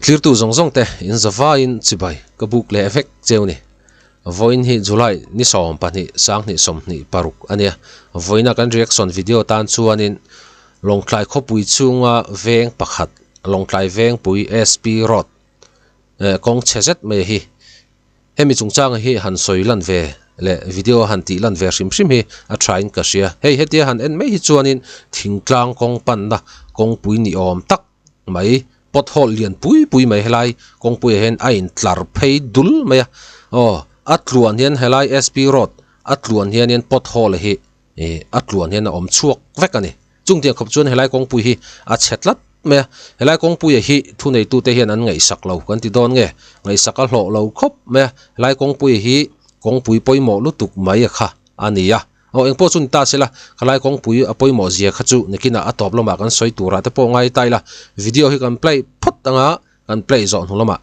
clear tu zong zong te in zawa in chibai ka buk le vek cheu ni voin hi July ni som pani sang ni som ni paruk ania voina kan reaction video tan chuanin longklai khopui chunga veng pakhat longklai veng pui SP road kong chezet me hi hemi chungchang hi han soilan ve le video han ti lan ve rim hi a train ka sia hei hetia han en me hi chuanin thingtlang kong pan na kong pui ni om tak mai pothole lian pui mai helai kong pui hen a in tlar phei dul mai atluan hian helai SP road atluan hian in pothole hi atluan hian om chuak vek ani chungtiang khop chuan helai kong pui hi a chetlat me helai kong pui hi thu nei tu te hian an ngei sak lo kan ti don nge ngei sakal hlo lo khop me helai kong pui hi kong pui poimo lutuk mai kha ania engpo chun ta sela khalai kong pui a poimo zia kha chu nekina atop loma kan soi tura te po ngai taila video hi kan play phot anga kan play zon hulama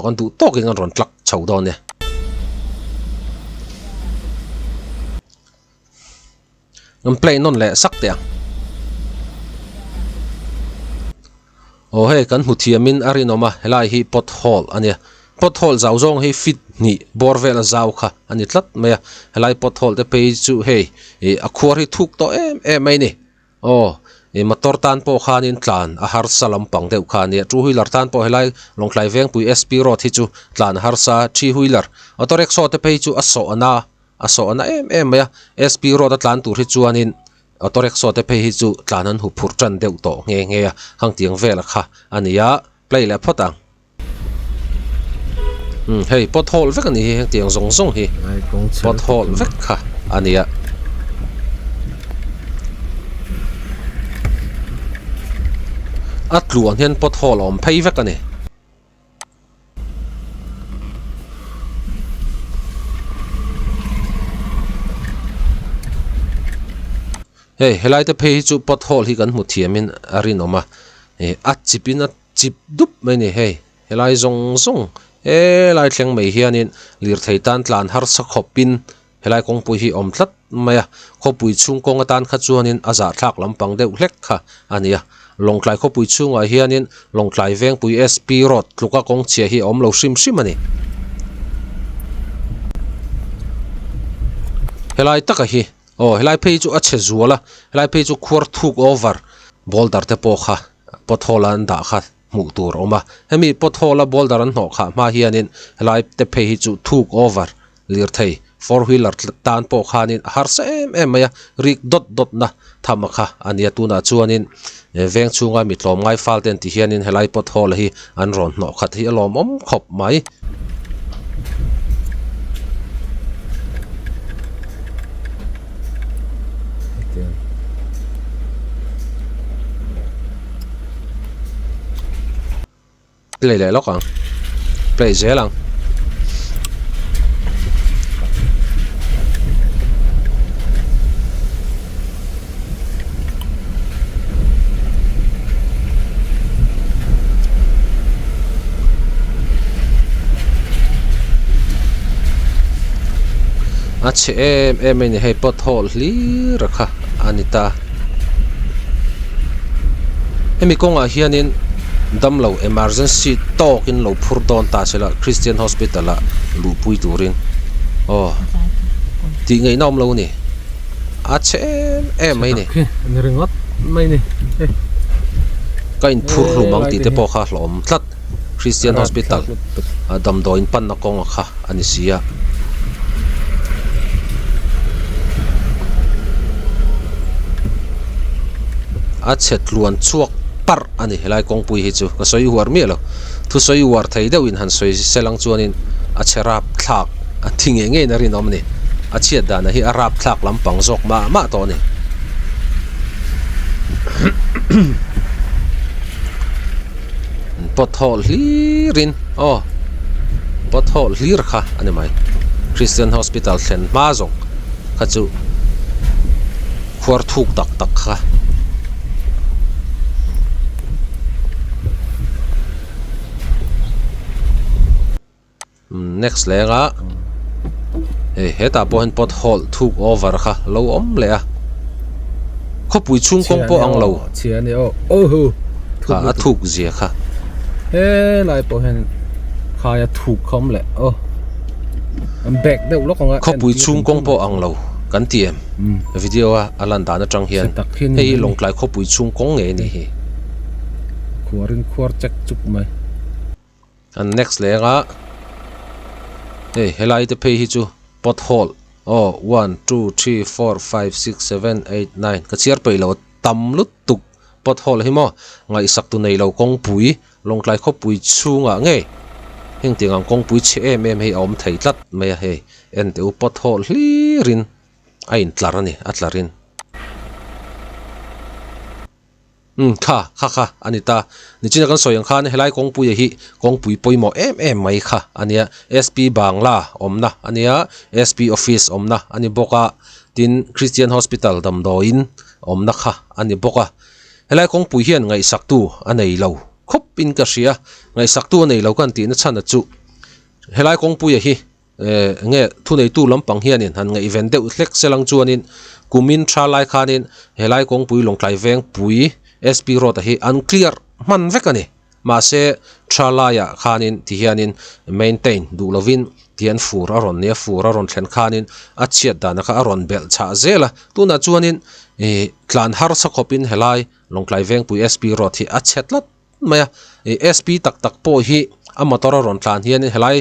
kan tu toking an ron tlak chho don ne kan play non le sak te hei kan huthiamin arinoma helai hi pothole ania pothole zau zong hei fit ni borvel zau kha ani tlat maya helai pothole te pe chu hei a khuar hi thuk to em mai ni motor tan po khanin tlan a har salam pang deuh kha ni two wheeler tan po helai longklai veng pui SP road hi chu tlan har sa three wheeler auto rickshaw te pe chu aso ana em maya SP road atlan tur hi chuanin auto rickshaw te pe hi chu tlanan hu phur tran deuh to nge hang tiang vel kha ania play le photang hei pothole vek ani hang tiang zong hi pothole vek kha ania atluan hian pothole om phei vek ani hei helai te phei chu pothole hi kan hmu thiamin arinoma chipin a chip dup mai ni hei helai zong lai thleng mai hianin lir thei tan tlan har sa khopin helai kong pui hi om tlat maya khopui chung kong atan kha chuanin aza thlak lampang deuh hlek kha ania longklai khopui chunga hianin longklai veng pui SP road tluka kong chia hi om lo sim ani helai taka hi helai phei chu a che zuala helai phei chu khwar thuk over boulder te po kha pothole an da kha mu tur oma hemi pothole boulder an no kha ma hianin helai te phei hi chu thuk over lir thei four wheeler tan po khanin har sa em maya rik dot na thamaka ania tuna chuanin veng chunga mi tlom ngai falten ti hianin helai pothole hi an ron no khat hi alom om khop mai play le lokang play zelang ache em ni hei pothole li rakha anita hemi konga hianin damlo emergency talk in lo phur don ta sela Christian hospital la lu pui turin ti ngei nom lo ni ache em mai ni ni ringot mai ni kain phur lu mang ti te po kha hlom tlat Christian hospital dam doin pan na kong kha anisia achet luan chuak par ani helai kong pui hi chu ka soi huar mi lo thu soi war thei deuh in han soi selang chuanin a cherap thlak a thinge nge na rin om ni a chiat dana hi arap thlak lampang zok ma to ni pothole hlirin pothole hlir kha ani mai Christian hospital thlen ma zong kha chu khwar thuk tak kha next lenga heta poin pothole thuk over kha lo om le a khopui chung kong po ang lo chiani ho ka a thuk zia kha ê lại bộ hình khai thuộc không lẽ ô bẹc đâu lúc còn khóc bụi chung công bộ ang lâu kan tiệm video alan đàn trăng hiền hay lồng lại khóc bụi chung công nghệ này khuar chắc chụp mày and next lẽ ngã hey helai te pay hi chu pothole 1 2 3 4 5 6 7 8 9 ka chiar pei lo tam lut tuk pothole hi mo ngai sak tu nei lo kong pui long klai kho pui chunga nge heng tingang kong pui che em hei om thei tlat me he en te pothole hli rin ain tlarani atlarin kha anita ni china kan soyang khan helai kong pui hi kong pui poimo em mai kha ania SP Bangla omna ania SP office omna ani boka tin Christian Hospital damdoin omna kha ani boka helai kong pui hian ngai saktu anei lo khop in ka ria ngai saktu anei lo kan ti na chana chu helai kong pui hi nge thu nei tu lampang hianin han ngai event deuh thlek selang chuanin kumin thralai khanin helai kong pui longtlai veng pui SP road hi unclear man vekani ma se thralaya khanin ti hianin maintain du lovin tian fur aron ne fur aron thlen khanin a chiat dana kha aron bel cha zela tuna chuanin tlan har sakhopin helai longtlai veng pui SP road hi a chetlat maya SP tak po hi a motor aron tlan hianin helai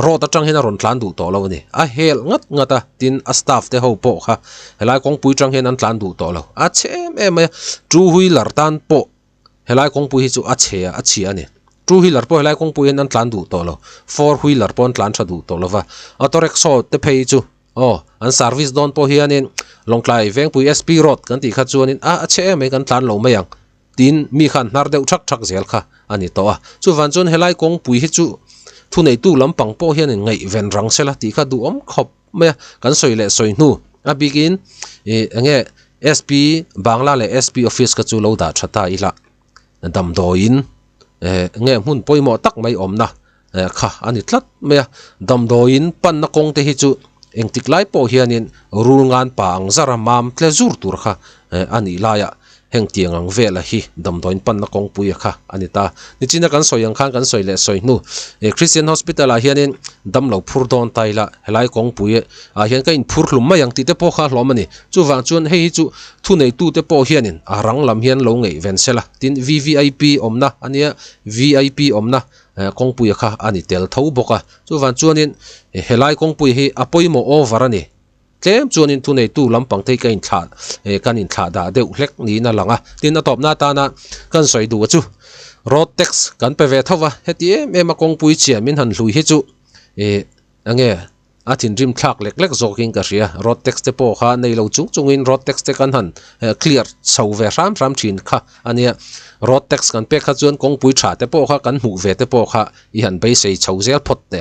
road atang hin aron tlan du to lo ni a hel ngata tin a staff te ho po kha helai kong pui tang hin an tlan du to lo a chem em two wheeler tan po helai kong pui hi chu a chi ani two wheeler po helai kong pui an tlan du to lo four wheeler po an tlan tha du to lo wa auto rickshaw te phei chu an service don po hianin longklai veng pui SP road kan ti kha chuanin a chem kan tlan lo mayang tin mi khan nar deuh thak zel kha ani to a chu van chun helai kong pui hi chu thu nei tu lampang po hian ngai ven rang sela ti kha du om khop me kan soi le soi nu a begin nge SP Bangla le SP office ka chu lo da thata ila dam do in nge hun poimo tak mai om na kha ani tlat me dam do in pan na kong te hi chu engtik lai po hianin rul ngan pang zara mam tle zur tur kha ani laya heng tiangang vela hi damdoin pan na kong pui kha anita ni china kan soyang khan kan soile soi nu Christian Hospital a hianin damlo phur don taila helai kong pui a hian ka in phur hlum mayang ti te po kha hlomani chu wang chuan hei chu thu nei tu te po hianin arang lam hian lo ngei ven sela tin VVIP omna ania VIP omna kong pui kha ani tel tho boka chu wang chuanin helai kong pui hi apoimo over ani tlem chuanin thu nei tu lampang thei kain thla kanin thla da deuh hlek ni na langa tin na top na ta na kan soi du chu road tax kan pe ve thowa heti em kong pui chiamin han hlui hi chu ange athin rim thlak lek zoking ka ria road tax te po kha nei lo chungin road tax te kan han clear chho ve ram thin kha ania road tax kan pe kha chuan kong pui tha te po kha kan hu ve te po kha i han bei sei chho zel phot te